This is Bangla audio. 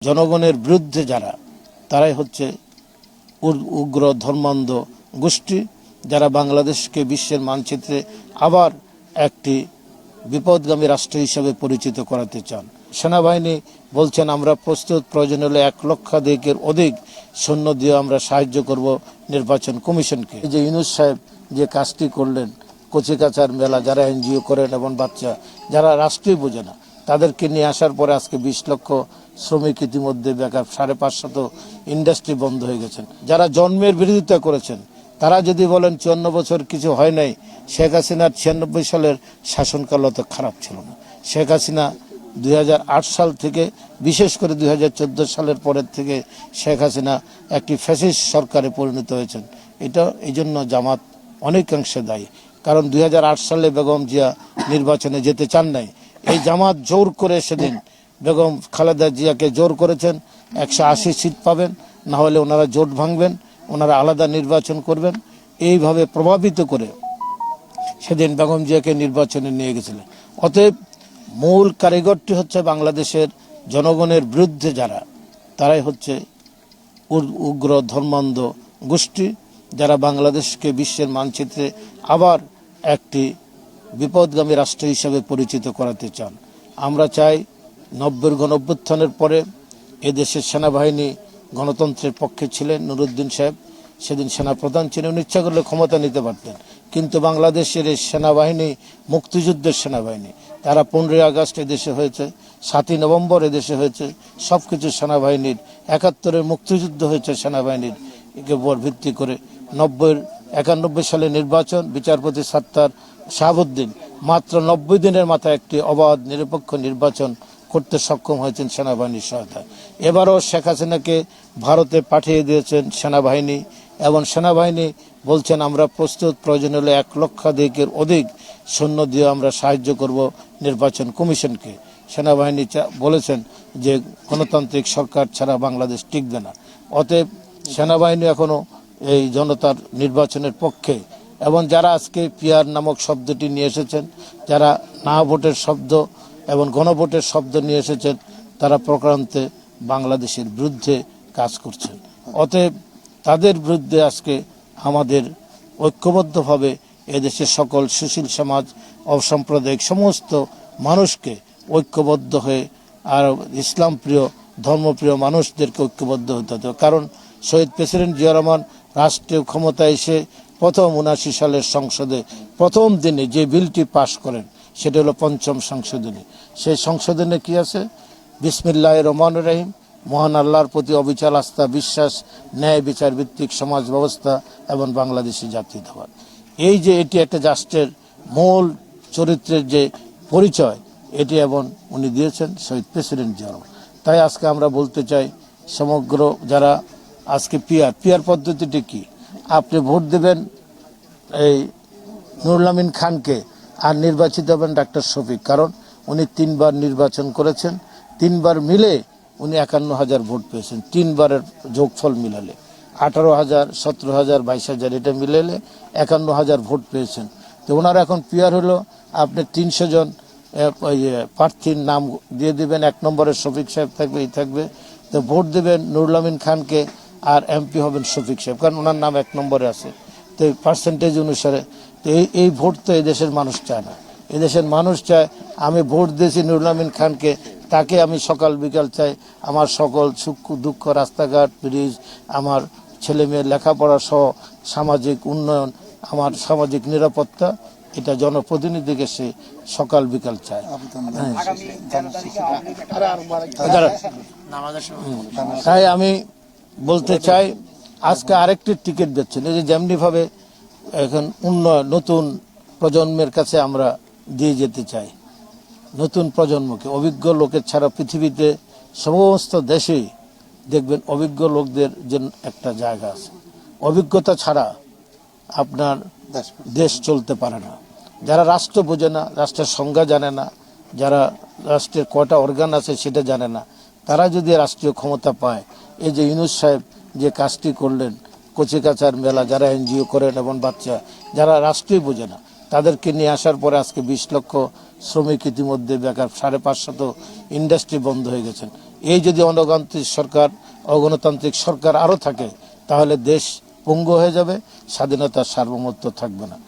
জনগণের বিরুদ্ধে যারা, তারাই হচ্ছে উগ্র ধর্মান্ধ গোষ্ঠী, যারা বাংলাদেশকে বিশ্বের মানচিত্রে আবার একটি বিপদগামী রাষ্ট্র হিসেবে পরিচিত করাতে চান। সেনাবাহিনী বলছেন আমরা প্রস্তুত, প্রয়োজন হলে 1,00,000 অধিক সৈন্য দিয়ে আমরা সাহায্য করব নির্বাচন কমিশনকে। এই যে ইউনূস সাহেব যে কাজটি করলেন, কচিকাচার মেলা যারা এনজিও করেন এবং বাচ্চা যারা রাষ্ট্রই বোঝে না, তাদেরকে নিয়ে আসার পরে আজকে 20 লক্ষ শ্রমিক ইতিমধ্যে বেকার, 550 ইন্ডাস্ট্রি বন্ধ হয়ে গেছেন। যারা জন্মের বিরোধিতা করেছেন তারা যদি বলেন 54 বছর কিছু হয় নাই, শেখ হাসিনার 96 সালের শাসনকাল অত খারাপ ছিল না। শেখ হাসিনা 2008 সাল থেকে, বিশেষ করে 2014 সালের পরের থেকে শেখ হাসিনা একটি ফ্যাসিস্ট সরকারে পরিণত হয়েছেন। এটা এই জন্য জামাত অনেকাংশে দায়ী, কারণ 2008 সালে বেগম জিয়া নির্বাচনে যেতে চান নাই। এই জামাত জোর করে সেদিন বেগম খালেদা জিয়াকে জোর করেছেন, 180 সিট পাবেন, না হলে ওনারা জোট ভাঙবেন, ওনারা আলাদা নির্বাচন করবেন। এইভাবে প্রভাবিত করে সেদিন বেগম জিয়াকে নির্বাচনে নিয়ে গেছিলেন। অতএব মূল কারিগরটি হচ্ছে বাংলাদেশের জনগণের বিরুদ্ধে যারা, তারাই হচ্ছে উগ্র ধর্মান্ধ গোষ্ঠী, যারা বাংলাদেশকে বিশ্বের মানচিত্রে আবার একটি বিপদগামী রাষ্ট্র হিসেবে পরিচিত করাতে চান। আমরা চাই 90-এর গণঅভ্যুত্থানের পরে এদেশের সেনাবাহিনী গণতন্ত্রের পক্ষে ছিলেন। নুরুদ্দিন সাহেব সেদিন সেনাপ্রধান ছিলেন, ইচ্ছা করলে ক্ষমতা নিতে পারতেন, কিন্তু বাংলাদেশের এই সেনাবাহিনী মুক্তিযুদ্ধের সেনাবাহিনী। তারা 15ই আগস্ট এদেশে হয়েছে, 7ই নভেম্বর এদেশে হয়েছে, সব কিছু সেনাবাহিনীর। 71-এর মুক্তিযুদ্ধ হয়েছে সেনাবাহিনীর উপর ভিত্তি করে। 91 সালে নির্বাচন, বিচারপতি সাত্তার শাহাবুদ্দিন মাত্র 90 দিনের মাথায় একটি অবাধ নিরপেক্ষ নির্বাচন করতে সক্ষম হয়েছেন সেনাবাহিনীর সহায়তায়। এবারও শেখ হাসিনাকে ভারতে পাঠিয়ে দিয়েছেন সেনাবাহিনী, এবং সেনাবাহিনী বলছেন আমরা প্রস্তুত, প্রয়োজন হলে 1,00,000 অধিক সৈন্য দিয়ে আমরা সাহায্য করব নির্বাচন কমিশনকে। সেনাবাহিনী বলেছেন যে গণতান্ত্রিক সরকার ছাড়া বাংলাদেশ টিকবে না। অতএব সেনাবাহিনী এখনও এই জনতার নির্বাচনের পক্ষে, এবং যারা আজকে পিয়ার নামক শব্দটি নিয়ে এসেছেন, যারা না ভোটের শব্দ এবং গণভোটের শব্দ নিয়ে এসেছেন, তারা প্রকারান্তে বাংলাদেশের বিরুদ্ধে কাজ করছেন। অতএব তাদের বিরুদ্ধে আজকে আমাদের ঐক্যবদ্ধভাবে এদেশের সকল সুশীল সমাজ, অসাম্প্রদায়িক সমস্ত মানুষকে ঐক্যবদ্ধ হয়ে, আর ইসলাম প্রিয় ধর্মপ্রিয় মানুষদেরকে ঐক্যবদ্ধ হতে হবে। কারণ শহীদ প্রেসিডেন্ট জিয়া রহমান রাষ্ট্রীয় ক্ষমতায় এসে প্রথম 79 সালের সংসদে প্রথম দিনে যে বিলটি পাশ করেন, সেটা হলো 5ম সংশোধনী। সেই সংশোধনে কি আছে? বিসমিল্লাহির রহমানির রহিম, মহান আল্লাহর প্রতি অবিচল আস্থা, বিশ্বাস, ন্যায় বিচার ভিত্তিক সমাজ ব্যবস্থা এবং বাংলাদেশি জাতীয়তাবাদ। এই যে এটি একটা রাষ্ট্রের মূল চরিত্রের যে পরিচয়, এটি এবং উনি দিয়েছেন শহীদ প্রেসিডেন্ট জিয়া রহমান। তাই আজকে আমরা বলতে চাই, সমগ্র যারা আজকে পিয়ার পদ্ধতিটি কি? আপনি ভোট দেবেন এই নুরুল আমিন খানকে, আর নির্বাচিত হবেন ডাক্তার শফিক, কারণ উনি 3বার নির্বাচন করেছেন, 3বার মিলে উনি 51,000 ভোট পেয়েছেন। 3বারের যোগফল মিলালে 18,000, 17,000, 22,000 এটা মিলালে 51,000 ভোট পেয়েছেন। তো ওনার এখন পিয়ার হলো, আপনি 300 জন প্রার্থীর নাম দিয়ে দিবেন, 1 নম্বরে শফিক সাহেব থাকবে, এই থাকবে। তো ভোট দেবেন নুরুল আমিন খানকে, আর এমপি হবেন শফিক সাহেব, কারণ ওনার নাম 1 নম্বরে আছে। তো পার্সেন্টেজ অনুসারে তো এই ভোট তো এদেশের মানুষ চায় না। এদেশের মানুষ চায় আমি ভোট দিয়েছি নুরুল আমিন খানকে, তাকে আমি সকাল বিকাল চাই, আমার সকল সুখ দুঃখ, রাস্তাঘাট, ব্রিজ, আমার ছেলে মেয়ের লেখাপড়া সহ সামাজিক উন্নয়ন, আমার সামাজিক নিরাপত্তা, এটা জনপ্রতিনিধিকে সে সকাল বিকাল চায়। তাই আমি বলতে চাই, আজকে আরেকটি টিকিট দিচ্ছেন, এই যে যেমনিভাবে এখন উন্নয়ন নতুন প্রজন্মের কাছে আমরা দিয়ে যেতে চাই, নতুন প্রজন্মকে। অভিজ্ঞ লোকের ছাড়া পৃথিবীতে সমস্ত দেশেই দেখবেন অভিজ্ঞ লোকদের জন্য একটা জায়গা আছে। অভিজ্ঞতা ছাড়া আপনার দেশ চলতে পারে না। যারা রাষ্ট্র বোঝে না, রাষ্ট্রের সংজ্ঞা জানে না, যারা রাষ্ট্রের কয়টা অর্গান আছে সেটা জানে না, তারা যদি রাষ্ট্রীয় ক্ষমতা পায়, এই যে ইউনূস সাহেব যে কাজটি করলেন, কচিকাচার মেলা যারা এনজিও করেন এবং বাচ্চা যারা রাষ্ট্রই বোঝে না, তাদেরকে নিয়ে আসার পরে আজকে 20 লক্ষ শ্রমিক ইতিমধ্যে বেকার, 550 ইন্ডাস্ট্রি বন্ধ হয়ে গেছেন। এই যদি অগণতান্ত্রিক সরকার আরও থাকে, তাহলে দেশ পঙ্গু হয়ে যাবে, স্বাধীনতার সার্বভৌমত্ব থাকবে না।